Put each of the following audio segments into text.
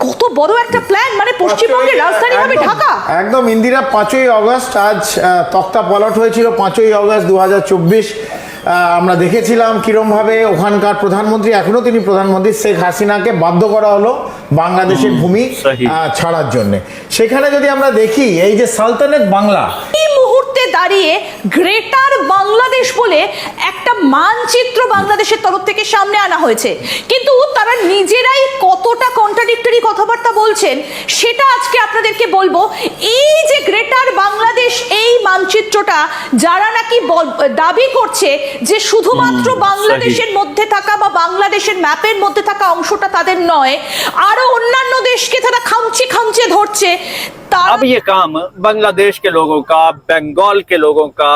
কত বড় একটা প্ল্যান, মানে পশ্চিমবঙ্গের রাজধানী হবে ঢাকা। একদম ইন্দিরা, 5ই আগস্ট আজ তক্তা পলট হয়েছিল। 5ই আগস্ট 2024 আমরা দেখেছিলাম কিরমভাবে ওখানকার প্রধানমন্ত্রী, এখনো তিনি প্রধানমন্ত্রী, শেখ হাসিনাকে বাধ্য করা হলো বাংলাদেশের ভূমি ছাড়ার জন্য। সেখানে যদি আমরা দেখি এই যে সালতানেট বাংলা, এই মুহূর্তে দাঁড়িয়ে গ্রেটার বাংলাদেশ বলে একটা মানচিত্র বাংলাদেশের তরফ থেকে সামনে আনা হয়েছে, কিন্তু তারা নিজেরাই কতটা কন্ট্রাডিক্টরি কথাবার্তা বলছেন সেটা আজকে আপনাদেরকে বলবো। এই যে গ্রেটার বাংলাদেশ, এই মানচিত্রটা যারা নাকি দাবি করছে যে শুধুমাত্র বাংলাদেশের মধ্যে থাকা বা বাংলাদেশের ম্যাপের মধ্যে থাকা অংশটা তাদের নয়, আরো অন্যান্য দেশকে তারা খামচে খামচে ধরছে। अब ये काम बांग्लादेश के लोगों का, बंगाल के लोगों का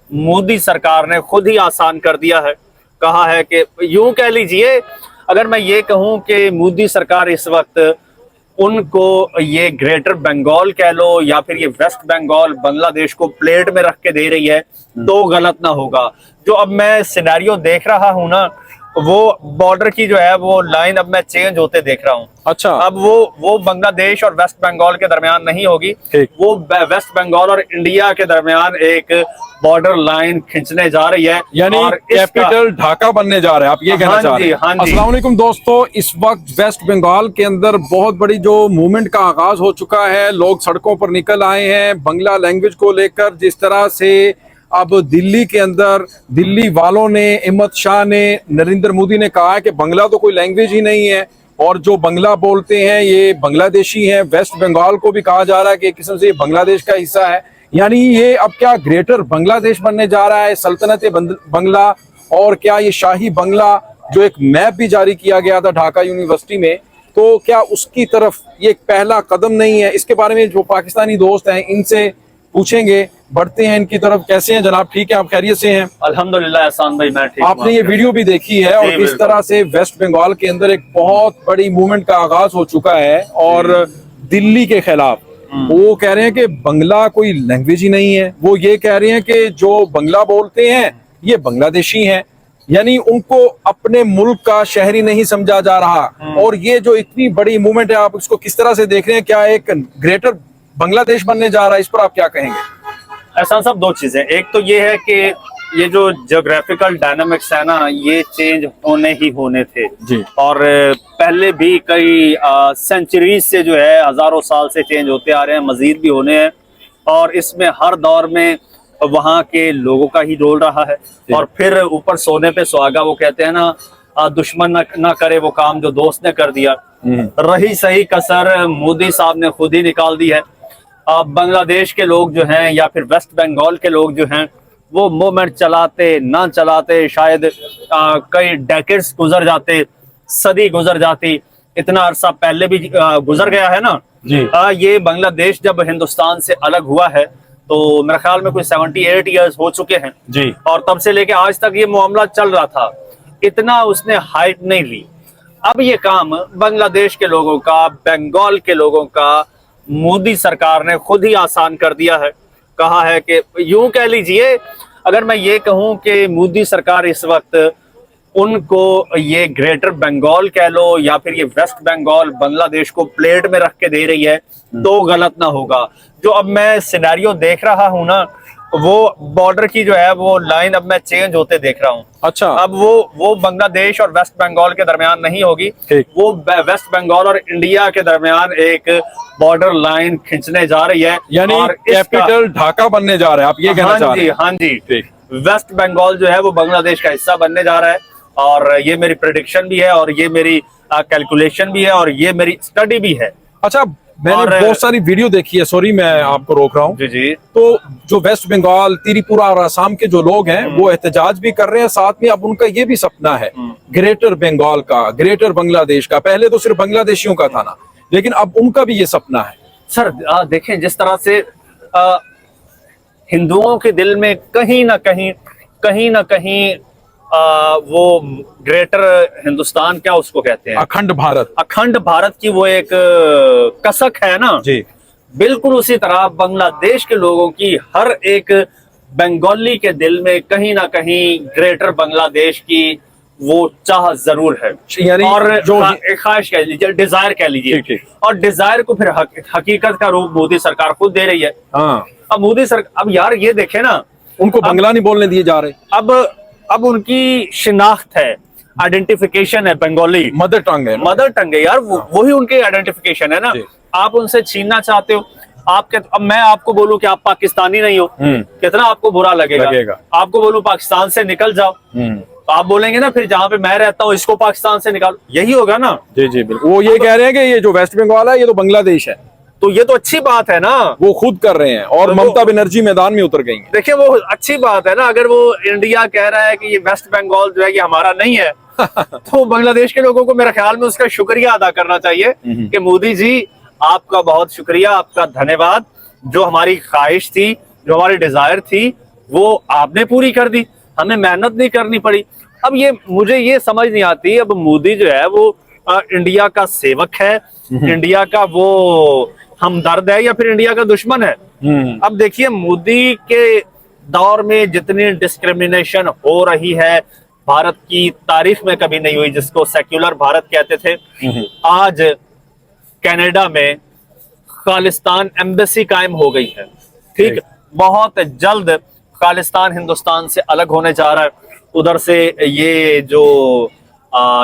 मोदी सरकार ने खुद ही आसान कर दिया है। कहा है कि यूं कह लीजिए, अगर मैं ये कहूं कि मोदी सरकार इस वक्त उनको ये ग्रेटर बंगाल कह लो या फिर ये वेस्ट बंगाल बांग्लादेश को प्लेट में रख के दे रही है तो गलत ना होगा। जो अब मैं सिनेरियो देख रहा हूं ना, वो बॉर्डर की जो है वो लाइन अब मैं चेंज होते देख रहा हूँ। अच्छा, अब वो बांग्लादेश और वेस्ट बंगाल के दरमियान नहीं होगी, वो वेस्ट बंगाल और इंडिया के दरमियान एक बॉर्डर लाइन खींचने जा रही है, यानी कैपिटल ढाका बनने जा रहा है, आप ये कहना चाह रहे हैं। अस्सलाम वालेकुम दोस्तों, इस वक्त वेस्ट बंगाल के अंदर बहुत बड़ी जो मूवमेंट का आगाज हो चुका है। लोग सड़कों पर निकल आए हैं बंगला लैंग्वेज को लेकर। जिस तरह से अब दिल्ली के अंदर दिल्ली वालों ने, अहमद शाह ने, नरेंद्र मोदी ने कहा है कि बंगला तो कोई लैंग्वेज ही नहीं है और जो बंगला बोलते हैं ये बांग्लादेशी हैं। वेस्ट बंगाल को भी कहा जा रहा है कि एक किस्म से ये बांग्लादेश का हिस्सा है। यानी ये अब क्या ग्रेटर बांग्लादेश बनने जा रहा है, सल्तनत बंगला। और क्या ये शाही बंगला, जो एक मैप भी जारी किया गया था ढाका यूनिवर्सिटी में, तो क्या उसकी तरफ ये एक पहला कदम नहीं है? इसके बारे में जो पाकिस्तानी दोस्त हैं इनसे पूछेंगे, बढ़ते हैं इनकी तरफ। कैसे हैं जनाब, ठीक है, आप खैरियत से हैं? अल्हम्दुलिल्लाह एहसान भाई, मैं ठीक हूं। आपने ये वीडियो भी देखी है और इस तरह से वेस्ट बंगाल के अंदर एक बहुत बड़ी मूवमेंट का आगाज हो चुका है और दिल्ली के खिलाफ वो कह रहे हैं कि बंगला कोई लैंग्वेज ही नहीं है। वो ये कह रहे हैं कि जो बंगला बोलते हैं ये बांग्लादेशी हैं, यानी उनको अपने मुल्क का शहरी नहीं समझा जा रहा। और ये जो इतनी बड़ी मूवमेंट है, आप इसको किस तरह से देख रहे हैं? क्या एक ग्रेटर बांग्लादेश बनने जा रहा है? इस पर आप क्या कहेंगे? एहसान साहब, दो चीजें। एक तो ये है कि ये जो ज्योग्राफिकल डायनामिक्स है ना, ये चेंज होने ही होने थे जी। और पहले भी कई सेंचुरीज से जो है, हजारों साल से चेंज होते आ रहे हैं, मजीद भी होने हैं। और इसमें हर दौर में वहाँ के लोगों का ही रोल रहा है। और फिर ऊपर सोने पे सुहागा, वो कहते हैं ना, दुश्मन ना करे वो काम जो दोस्त ने कर दिया। रही सही कसर मोदी साहब ने खुद ही निकाल दी है। बांग्लादेश के लोग जो हैं या फिर वेस्ट बंगाल के लोग जो हैं, वो मूवमेंट चलाते ना चलाते शायद कई डेकेड्स गुजर जाते, सदी गुजर जाती, इतना अरसा पहले भी गुजर गया है ना जी। ये बांग्लादेश जब हिंदुस्तान से अलग हुआ है तो मेरे ख्याल में कोई 78 ईयर्स हो चुके हैं जी। और तब से लेके आज तक ये मामला चल रहा था, इतना उसने हाइट नहीं ली। अब ये काम बांग्लादेश के लोगों का, बंगाल के लोगों का मोदी सरकार ने खुद ही आसान कर दिया है। कहा है कि यूं कह लीजिए, अगर मैं ये कहूं कि मोदी सरकार इस वक्त उनको ये ग्रेटर बंगाल कह लो या फिर ये वेस्ट बंगाल बांग्लादेश को प्लेट में रख के दे रही है तो गलत ना होगा। जो अब मैं सिनेरियो देख रहा हूं ना, वो बॉर्डर की जो है वो लाइन अब मैं चेंज होते देख रहा हूँ। अच्छा, अब वो बांग्लादेश और वेस्ट बंगाल के दरमियान नहीं होगी, वो वेस्ट बंगाल और इंडिया के दरमियान एक बॉर्डर लाइन खींचने जा रही है, यानी कैपिटल ढाका बनने जा रहा है, आप ये कहना चाह रहे हैं? हाँ जी, वेस्ट बंगाल जो है वो बांग्लादेश का हिस्सा बनने जा रहा है और ये मेरी प्रेडिक्शन भी है और ये मेरी कैलकुलेशन भी है और ये मेरी स्टडी भी है। अच्छा, मैंने बहुत सारी वीडियो देखी है, सॉरी मैं आपको रोक रहा हूँ जी जी। तो जो वेस्ट बंगाल, त्रिपुरा और असम के जो लोग हैं वो एहतजाज भी कर रहे हैं, साथ में अब उनका ये भी सपना है ग्रेटर बंगाल का, ग्रेटर बांग्लादेश का। पहले तो सिर्फ बांग्लादेशियों का था ना, लेकिन अब उनका भी ये सपना है। सर देखें, जिस तरह से हिंदुओं के दिल में कहीं ना कहीं वो ग्रेटर हिंदुस्तान, क्या उसको कहते हैं, अखंड भारत की वो एक कसक है ना जी। बिल्कुल उसी तरह बांग्लादेश के लोगों की हर एक बंगाली के दिल में कहीं ना कहीं ग्रेटर बांग्लादेश की वो चाह जरूर है, यानी और जो एक ख्वाहिश कह लीजिए, डिजायर कह लीजिए। ठीक, ठीक। और डिजायर को फिर हकीकत का रूप मोदी सरकार खुद दे रही है। हाँ, अब मोदी सरकार, अब यार ये देखे ना, उनको बंगला नहीं बोलने दिए जा रहे, अब उनकी शिनाख्त है, आइडेंटिफिकेशन है, बंगाली मदर टंग है ना। मदर टंग है यार, वही उनकी आइडेंटिफिकेशन है ना। जी। आप उनसे छीनना चाहते हो। अब मैं आपको बोलूं कि आप पाकिस्तानी नहीं हो, कितना आपको बुरा लगेगा। आपको बोलूं पाकिस्तान से निकल जाओ, तो आप बोलेंगे ना फिर जहां पे मैं रहता हूँ इसको पाकिस्तान से निकालो, यही होगा ना। जी जी बिल्कुल। वो ये कह रहे हैं कि ये जो वेस्ट बंगाल है ये तो बांग्लादेश है, तो ये तो अच्छी बात है ना, वो खुद कर रहे हैं, और तो ममता बनर्जी मैदान में उतर गई हैं। देखिए वो अच्छी बात है ना। अगर वो इंडिया कह रहा है कि ये वेस्ट बंगाल जो है ये हमारा नहीं है तो बांग्लादेश के लोगों को मेरे ख्याल में उसका शुक्रिया अदा करना चाहिए कि मोदी जी आपका बहुत शुक्रिया, आपका धन्यवाद। जो हमारी ख्वाहिश थी, जो हमारी डिजायर थी, वो आपने पूरी कर दी, हमें मेहनत नहीं करनी पड़ी। अब ये मुझे ये समझ नहीं आती, अब मोदी जो है वो इंडिया का सेवक है, इंडिया का वो हमदर्द है, या फिर इंडिया का दुश्मन है। अब देखिए मोदी के दौर में जितनी डिस्क्रिमिनेशन हो रही है, भारत की तारीख में कभी नहीं हुई, जिसको सेक्युलर भारत कहते थे। आज कनाडा में खालिस्तान एम्बेसी कायम हो गई है, ठीक। बहुत जल्द खालिस्तान हिंदुस्तान से अलग होने जा रहा है। उधर से ये जो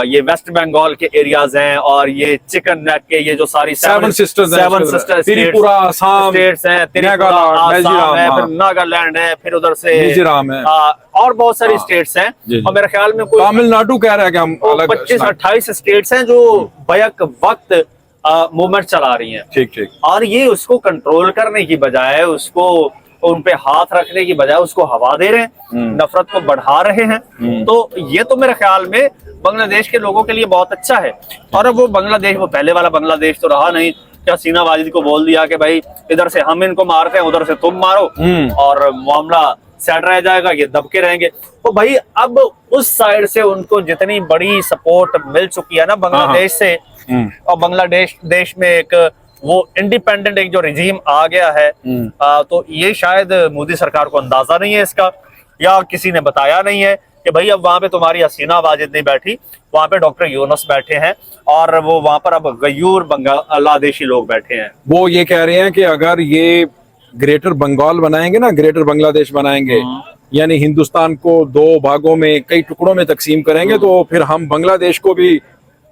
ये वेस्ट बंगाल के एरियाज हैं, और ये चिकन नेक के ये जो सारी seven sister Tripura, Assam states हैं, त्रिपुरा, आसाम है, फिर नागालैंड है, फिर उधर से मिजोरम है, और बहुत सारी स्टेट्स हैं। और मेरे ख्याल में कोई तमिलनाडु कह रहा है कि हम अलग 25-28 स्टेट्स हैं जो बैक वक्त मूवमेंट चला रही हैं। ठीक ठीक। और ये उसको कंट्रोल करने की बजाय, उसको उन पे हाथ रखने की बजाय उसको हवा दे रहे हैं, नफरत को बढ़ा रहे हैं। तो ये तो मेरे ख्याल में बांग्लादेश के लोगों के लिए बहुत अच्छा है। और अब वो बांग्लादेश, वो पहले वाला बांग्लादेश तो रहा नहीं। क्या सीना वाजिद को बोल दिया कि भाई इधर से हम इनको मारते हैं, उधर से तुम मारो, और मामला सेट रह जाएगा, ये दबके रहेंगे। तो भाई अब उस साइड से उनको जितनी बड़ी सपोर्ट मिल चुकी है ना बांग्लादेश से, और बांग्लादेश देश में एक वो इंडिपेंडेंट एक जो रिजीम आ गया है, तो ये शायद मोदी सरकार को अंदाजा नहीं है इसका, या किसी ने बताया नहीं है कि भाई अब वहां पे तुम्हारी हसीना वाजिद नहीं बैठी, वहां पे डॉक्टर यूनुस बैठे हैं, और वो वहां पर अब गयूर बांग्लादेशी लोग बैठे हैं। वो ये कह रहे हैं कि अगर ये ग्रेटर बंगाल बनाएंगे ना, ग्रेटर बांग्लादेश बनाएंगे, यानी हिंदुस्तान को दो भागों में, कई टुकड़ों में तकसीम करेंगे, तो फिर हम बांग्लादेश को भी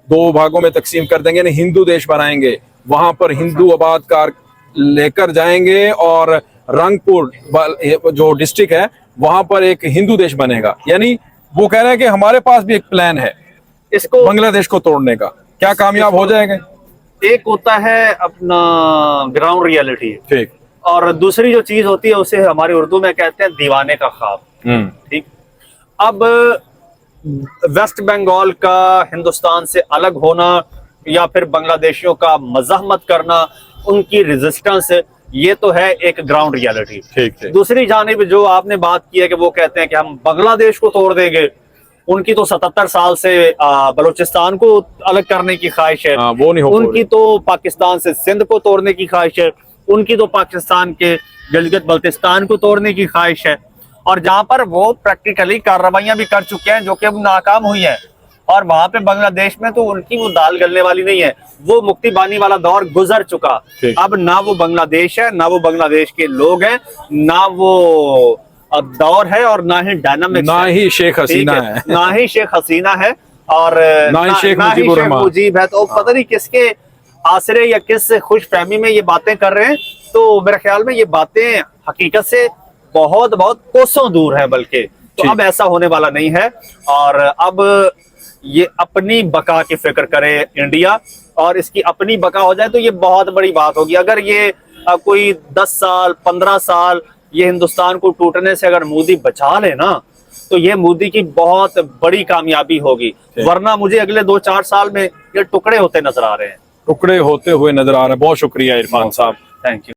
दो भागों में तकसीम कर देंगे, यानी हिंदू देश बनाएंगे, वहां पर हिंदू आबादकार लेकर जाएंगे, और रंगपुर जो डिस्ट्रिक्ट है वहां पर एक हिंदू देश बनेगा। यानी वो कह रहे हैं कि हमारे पास भी एक प्लान है इसको बांग्लादेश को तोड़ने का। क्या कामयाब हो जाएगा? एक होता है अपना ग्राउंड रियलिटी, ठीक, और दूसरी जो चीज होती है उसे हमारी उर्दू में कहते हैं दीवाने का ख्वाब, ठीक। अब वेस्ट बंगाल का हिंदुस्तान से अलग होना, या फिर बांग्लादेशियों का मज़ाहमत करना, उनकी रेजिस्टेंस, ये तो है एक ग्राउंड रियलिटी। ठीक। दूसरी जानिब जो आपने बात की है कि वो कहते हैं कि हम बांग्लादेश को तोड़ देंगे, उनकी तो 77 साल से बलूचिस्तान को अलग करने की ख्वाहिश है, वो नहीं हो उनकी तो पाकिस्तान से सिंध को तोड़ने की ख्वाहिश है, उनकी तो पाकिस्तान के गिलगित बल्तिस्तान को तोड़ने की ख्वाहिश है। और जहां पर वो प्रैक्टिकली कार्रवाइयां भी कर चुके हैं जो कि अब नाकाम हुई हैं, और वहां पे बांग्लादेश में तो उनकी वो दाल गलने वाली नहीं है, वो मुक्ति बानी वाला दौर गुजर चुका। अब ना वो बांग्लादेश है, ना वो बांग्लादेश के लोग हैं, ना वो दौर है, और ना ही डायनामिक्स, ना ही शेख हसीना है, ना ही शेख हसीना है, और ना ही शेख मुजीब है। तो पता नहीं किसके आसरे या किस खुश फहमी में ये बातें कर रहे हैं। तो मेरे ख्याल में ये बातें हकीकत से बहुत बहुत कोसों दूर है, बल्कि तो अब ऐसा होने वाला नहीं है। और अब ये अपनी बका की फिक्र करे इंडिया, और इसकी अपनी बका हो जाए तो ये बहुत बड़ी बात होगी। अगर ये कोई 10 साल 15 साल ये हिंदुस्तान को टूटने से अगर मोदी बचा ले ना, तो ये मोदी की बहुत बड़ी कामयाबी होगी। वरना मुझे अगले 2-4 साल में ये टुकड़े होते नजर आ रहे हैं, टुकड़े होते हुए नजर आ रहे हैं। बहुत शुक्रिया इरफान साहब, थैंक यू।